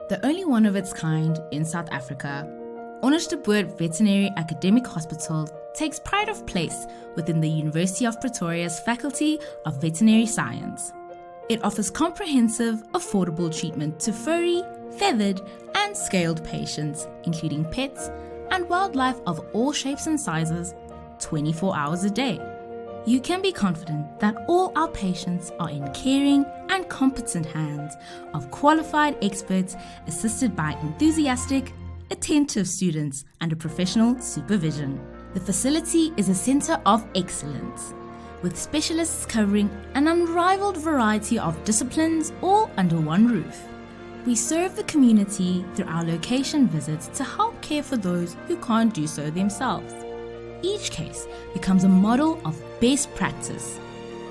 The only one of its kind in South Africa, Onderstepoort Veterinary Academic Hospital takes pride of place within the University of Pretoria's Faculty of Veterinary Science. It offers comprehensive, affordable treatment to furry, feathered, and scaled patients, including pets and wildlife of all shapes and sizes, 24 hours a day. You can be confident that all our patients are in caring and competent hands of qualified experts assisted by enthusiastic, attentive students under professional supervision. The facility is a center of excellence, with specialists covering an unrivaled variety of disciplines all under one roof. We serve the community through our location visits to help care for those who can't do so themselves. Each case becomes a model of best practice,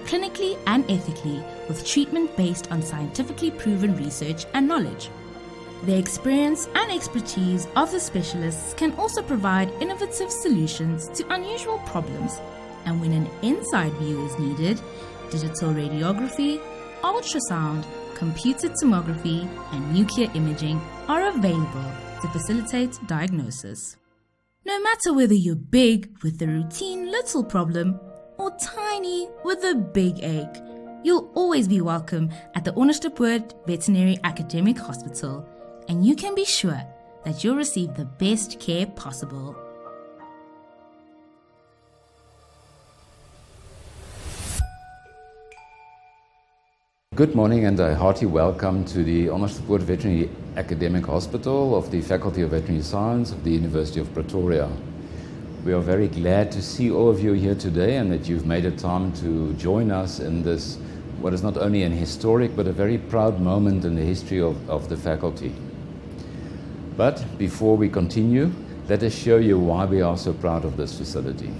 clinically and ethically, with treatment based on scientifically proven research and knowledge. The experience and expertise of the specialists can also provide innovative solutions to unusual problems, and when an inside view is needed, digital radiography, ultrasound, computed tomography, and nuclear imaging are available to facilitate diagnosis. No matter whether you're big with a routine little problem or tiny with a big ache, you'll always be welcome at the Onderstepoort Veterinary Academic Hospital, and you can be sure that you'll receive the best care possible. Good morning and a hearty welcome to the Onderstepoort Veterinary Academic Hospital of the Faculty of Veterinary Science of the University of Pretoria. We are very glad to see all of you here today and that you've made a time to join us in this, what is not only an historic but a very proud moment in the history of the faculty. But before we continue, let us show you why we are so proud of this facility.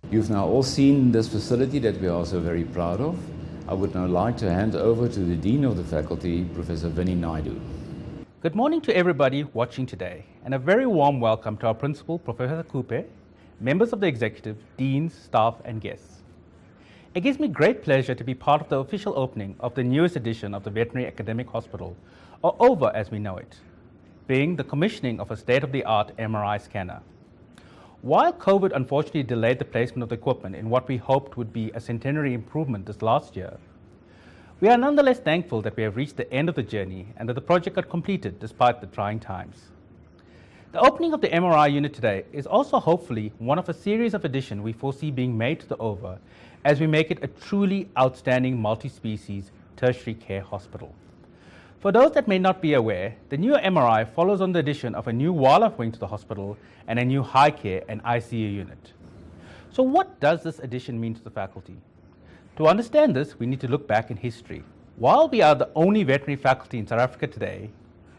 You've now all seen this facility that we are so very proud of. I would now like to hand over to the Dean of the Faculty, Professor Vinny Naidu. Good morning to everybody watching today, and a very warm welcome to our Principal, Professor Coupe, members of the executive, deans, staff, and guests. It gives me great pleasure to be part of the official opening of the newest edition of the Veterinary Academic Hospital, or OVAH as we know it, being the commissioning of a state-of-the-art MRI scanner. While COVID unfortunately delayed the placement of the equipment in what we hoped would be a centenary improvement this last year, we are nonetheless thankful that we have reached the end of the journey and that the project got completed despite the trying times. The opening of the MRI unit today is also hopefully one of a series of additions we foresee being made to the OVAH as we make it a truly outstanding multi-species tertiary care hospital. For those that may not be aware, the new MRI follows on the addition of a new wildlife wing to the hospital and a new high care and ICU unit. So what does this addition mean to the faculty? To understand this, we need to look back in history. While we are the only veterinary faculty in South Africa today,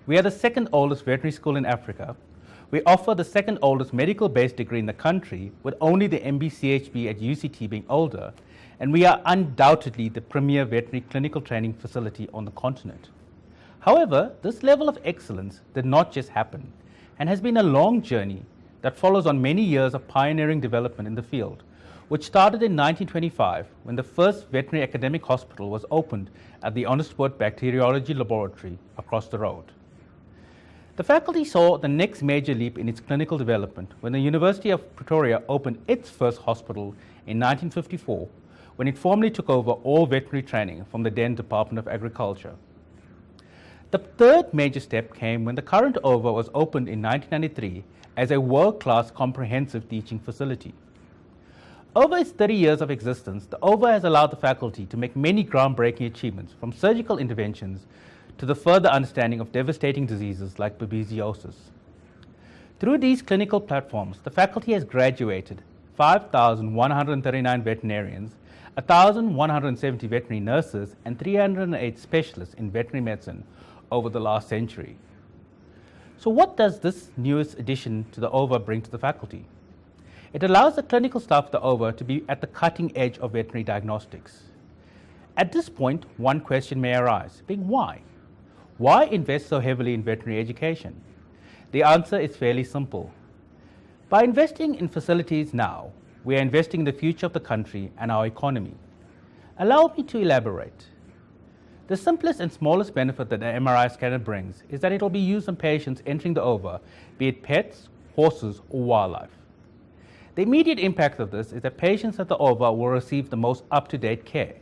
we are the second oldest veterinary school in Africa. We offer the second oldest medical-based degree in the country, with only the MBCHB at UCT being older, and we are undoubtedly the premier veterinary clinical training facility on the continent. However, this level of excellence did not just happen and has been a long journey that follows on many years of pioneering development in the field, which started in 1925 when the first veterinary academic hospital was opened at the Onderstepoort Bacteriology Laboratory across the road. The faculty saw the next major leap in its clinical development when the University of Pretoria opened its first hospital in 1954, when it formally took over all veterinary training from the then Department of Agriculture. The third major step came when the current OVAH was opened in 1993 as a world-class comprehensive teaching facility. Over its 30 years of existence, the OVAH has allowed the faculty to make many groundbreaking achievements, from surgical interventions to the further understanding of devastating diseases like babesiosis. Through these clinical platforms, the faculty has graduated 5,139 veterinarians, 1,170 veterinary nurses, and 308 specialists in veterinary medicine over the last century. So what does this newest addition to the OVAH bring to the faculty? It allows the clinical staff of the OVAH to be at the cutting edge of veterinary diagnostics. At this point, one question may arise, being why? Why invest so heavily in veterinary education? The answer is fairly simple. By investing in facilities now, we are investing in the future of the country and our economy. Allow me to elaborate. The simplest and smallest benefit that an MRI scanner brings is that it will be used on patients entering the OVAH, be it pets, horses, or wildlife. The immediate impact of this is that patients at the OVAH will receive the most up-to-date care.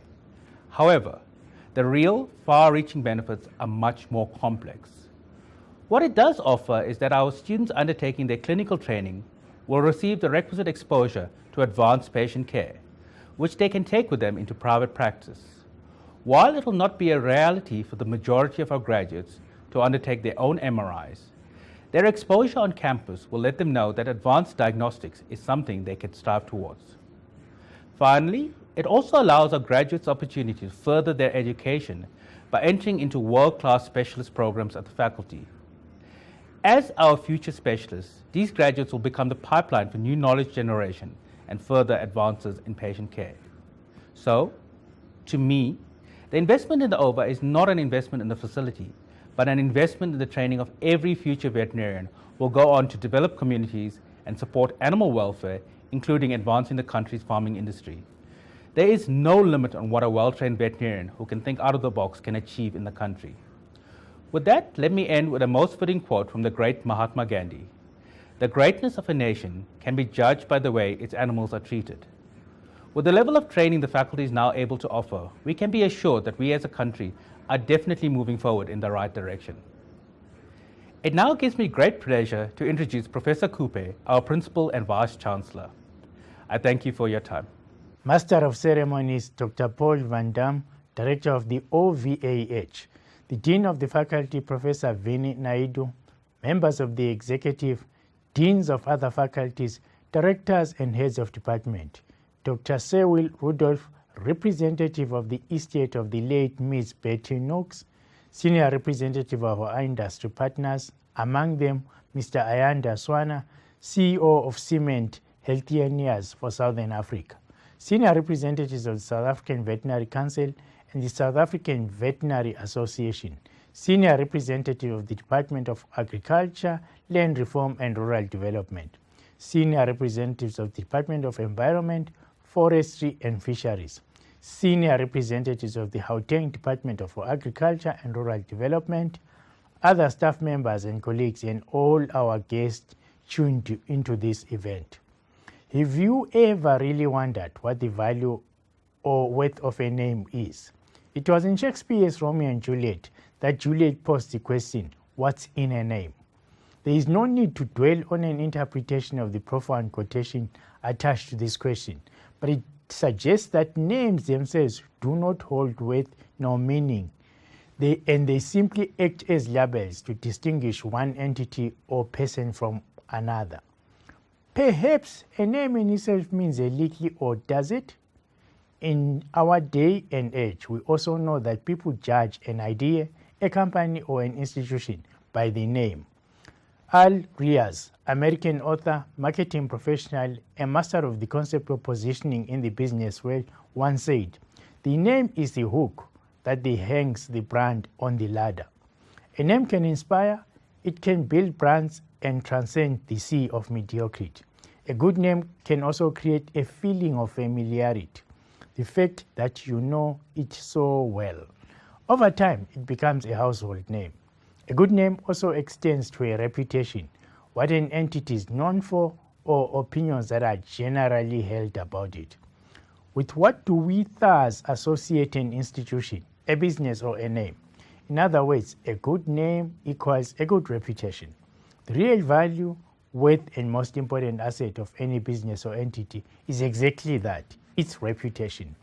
However, the real, far-reaching benefits are much more complex. What it does offer is that our students undertaking their clinical training will receive the requisite exposure to advanced patient care, which they can take with them into private practice. While it will not be a reality for the majority of our graduates to undertake their own MRIs, their exposure on campus will let them know that advanced diagnostics is something they can strive towards. Finally, it also allows our graduates opportunity to further their education by entering into world-class specialist programs at the faculty. As our future specialists, these graduates will become the pipeline for new knowledge generation and further advances in patient care. So, to me, the investment in the OVAH is not an investment in the facility, but an investment in the training of every future veterinarian who will go on to develop communities and support animal welfare, including advancing the country's farming industry. There is no limit on what a well-trained veterinarian who can think out of the box can achieve in the country. With that, let me end with a most fitting quote from the great Mahatma Gandhi. The greatness of a nation can be judged by the way its animals are treated. With the level of training the faculty is now able to offer, we can be assured that we as a country are definitely moving forward in the right direction. It now gives me great pleasure to introduce Professor Coupe, our Principal and Vice Chancellor. I thank you for your time. Master of Ceremonies, Dr. Paul Van Dam, Director of the OVAH, the Dean of the Faculty, Professor Vini Naidu, members of the Executive, Deans of other faculties, Directors and Heads of Department, Dr. Sewil Rudolph, Representative of the estate of the late Miss Betty Knox, Senior Representative of our industry partners, among them Mr. Ayanda Swana, CEO of Cement Healthineers for Southern Africa, Senior Representatives of the South African Veterinary Council and the South African Veterinary Association, Senior Representative of the Department of Agriculture, Land Reform and Rural Development, Senior Representatives of the Department of Environment, Forestry and Fisheries, Senior Representatives of the Gauteng Department of Agriculture and Rural Development, other staff members and colleagues, and all our guests tuned into this event. Have you ever really wondered what the value or worth of a name is? It was in Shakespeare's Romeo and Juliet that Juliet posed the question, what's in a name? There is no need to dwell on an interpretation of the profound quotation attached to this question, but it suggests that names themselves do not hold worth nor meaning, and they simply act as labels to distinguish one entity or person from another. Perhaps a name in itself means a little, or does it? In our day and age, we also know that people judge an idea, a company, or an institution by the name. Al Riaz, American author, marketing professional, and master of the concept of positioning in the business world, once said, "The name is the hook that hangs the brand on the ladder." A name can inspire, it can build brands and transcend the sea of mediocrity. A good name can also create a feeling of familiarity, the fact that you know it so well. Over time, it becomes a household name. A good name also extends to a reputation, what an entity is known for or opinions that are generally held about it. With what do we thus associate an institution, a business, or a name? In other words, a good name equals a good reputation. The real value, worth, and most important asset of any business or entity is exactly that, its reputation.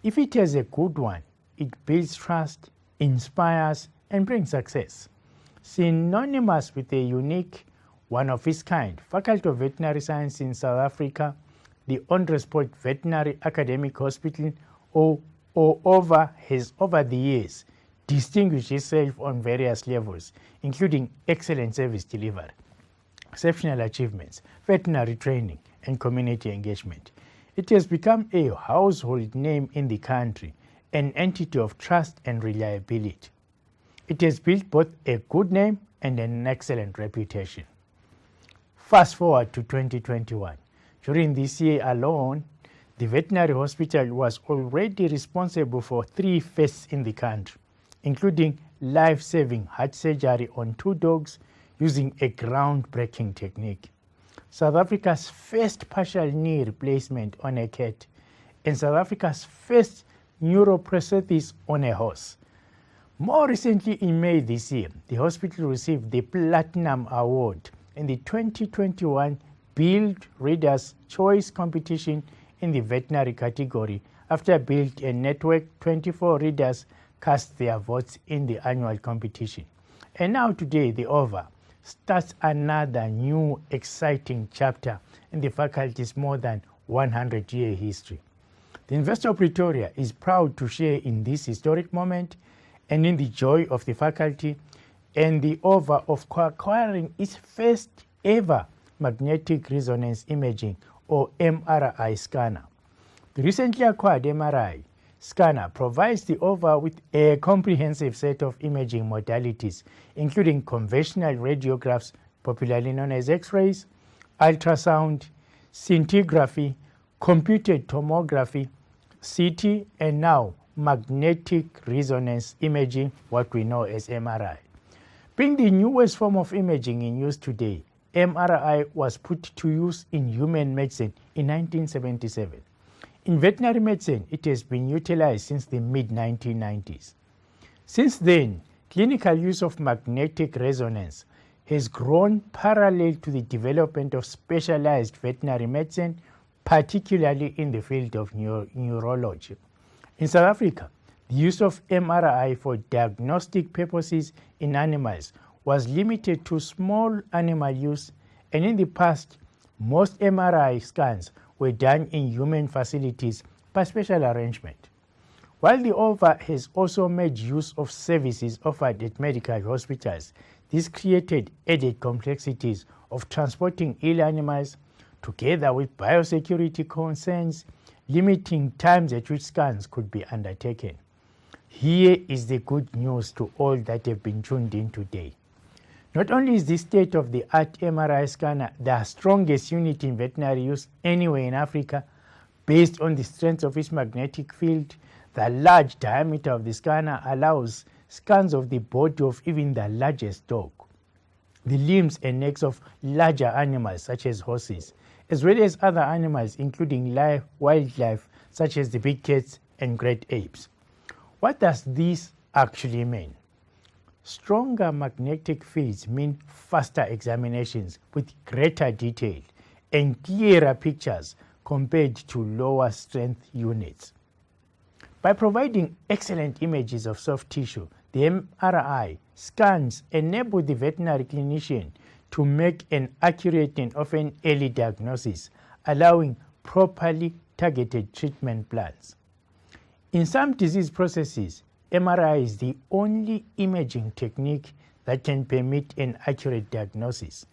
If it has a good one, it builds trust, inspires, and brings success. Synonymous with a unique, one of its kind, Faculty of Veterinary Science in South Africa, the Onderstepoort Veterinary Academic Hospital, or OVAH, has over the years distinguished itself on various levels, including excellent service delivery, exceptional achievements, veterinary training, and community engagement. It has become a household name in the country, an entity of trust and reliability. It has built both a good name and an excellent reputation. Fast forward to 2021. During this year alone, the veterinary hospital was already responsible for 3 firsts in the country, including life-saving heart surgery on 2 dogs using a groundbreaking technique, South Africa's first partial knee replacement on a cat, and South Africa's first neuroprosthesis on a horse. More recently, in May this year, the hospital received the Platinum Award in the 2021 Build Readers' Choice competition in the veterinary category after Build and Network 24 readers cast their votes in the annual competition. And now today, the OVAH starts another new exciting chapter in the faculty's more than 100-year history. The University of Pretoria is proud to share in this historic moment and in the joy of the faculty and the OVAH of acquiring its first ever magnetic resonance imaging or MRI scanner. The recently acquired MRI scanner provides the OVAH with a comprehensive set of imaging modalities, including conventional radiographs, popularly known as X-rays, ultrasound, scintigraphy, computed tomography, CT, and now magnetic resonance imaging, what we know as MRI. Being the newest form of imaging in use today, MRI was put to use in human medicine in 1977. In veterinary medicine, it has been utilized since the mid-1990s. Since then, clinical use of magnetic resonance has grown parallel to the development of specialized veterinary medicine, particularly in the field of neurology. In South Africa, the use of MRI for diagnostic purposes in animals was limited to small animal use, and in the past, most MRI scans were done in human facilities by special arrangement. While the OVAH has also made use of services offered at medical hospitals, this created added complexities of transporting ill animals, together with biosecurity concerns, limiting times at which scans could be undertaken. Here is the good news to all that have been tuned in today. Not only is this state-of-the-art MRI scanner the strongest unit in veterinary use anywhere in Africa, based on the strength of its magnetic field, the large diameter of the scanner allows scans of the body of even the largest dog, the limbs and necks of larger animals such as horses, as well as other animals including wildlife such as the big cats and great apes. What does this actually mean? Stronger magnetic fields mean faster examinations with greater detail and clearer pictures compared to lower strength units. By providing excellent images of soft tissue, the MRI scans enable the veterinary clinician to make an accurate and often early diagnosis, allowing properly targeted treatment plans. In some disease processes, MRI is the only imaging technique that can permit an accurate diagnosis.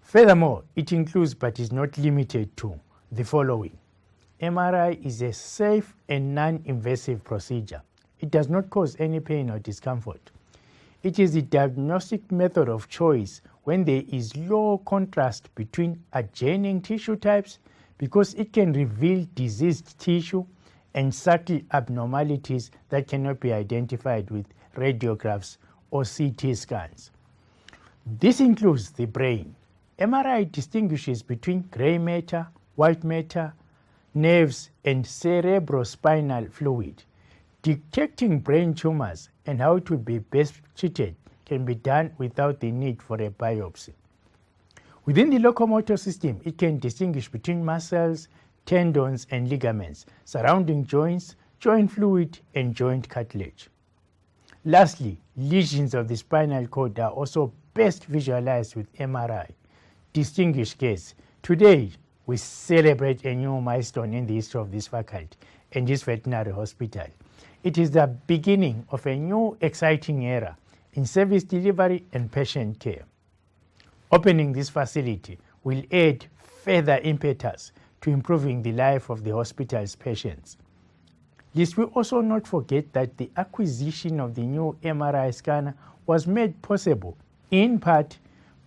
Furthermore, it includes but is not limited to the following. MRI is a safe and non-invasive procedure. It does not cause any pain or discomfort. It is the diagnostic method of choice when there is low contrast between adjoining tissue types because it can reveal diseased tissue and subtle abnormalities that cannot be identified with radiographs or CT scans. This includes the brain. MRI distinguishes between gray matter, white matter, nerves, and cerebrospinal fluid. Detecting brain tumors and how it would be best treated can be done without the need for a biopsy. Within the locomotor system, it can distinguish between muscles, tendons, and ligaments surrounding joints, joint fluid, and joint cartilage. Lastly, lesions of the spinal cord are also best visualized with MRI. Distinguished guests, today we celebrate a new milestone in the history of this faculty and this veterinary hospital. It is the beginning of a new exciting era in service delivery and patient care. Opening this facility will add further impetus to improving the life of the hospital's patients. Lest we also not forget that the acquisition of the new MRI scanner was made possible in part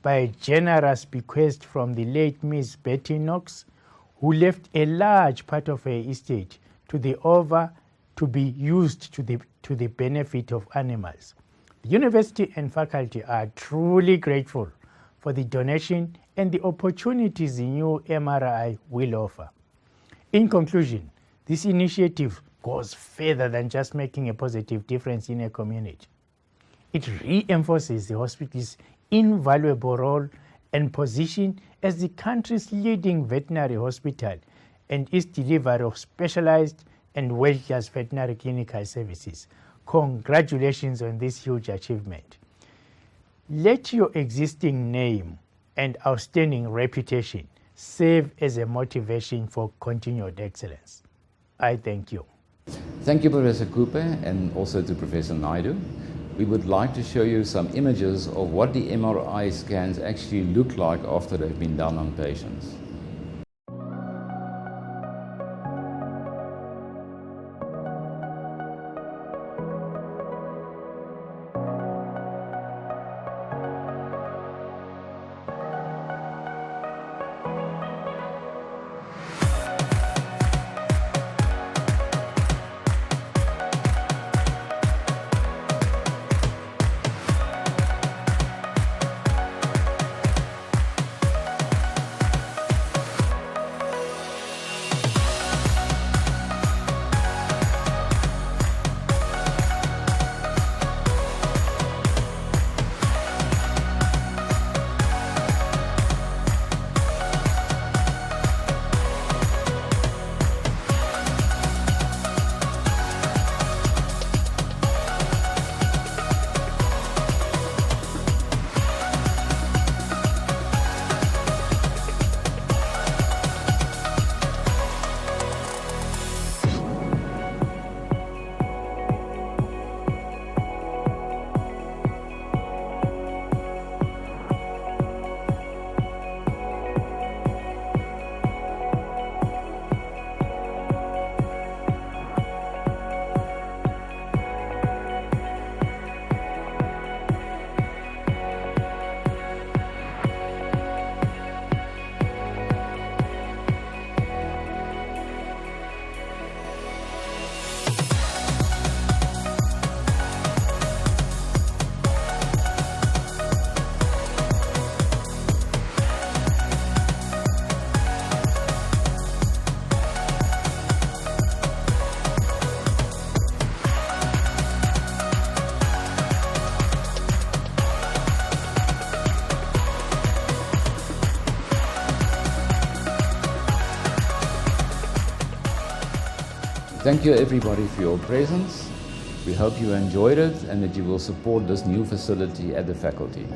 by a generous bequest from the late Miss Betty Knox, who left a large part of her estate to the OVAH to be used to the benefit of animals. The university and faculty are truly grateful for the donation and the opportunities the new MRI will offer. In conclusion, this initiative goes further than just making a positive difference in a community. It reinforces the hospital's invaluable role and position as the country's leading veterinary hospital and its delivery of specialized and world-class veterinary clinical services. Congratulations on this huge achievement. Let your existing name and outstanding reputation serve as a motivation for continued excellence. I thank you. Thank you, Professor Cooper, and also to Professor Naidu. We would like to show you some images of what the MRI scans actually look like after they've been done on patients. Thank you everybody for your presence. We hope you enjoyed it and that you will support this new facility at the faculty.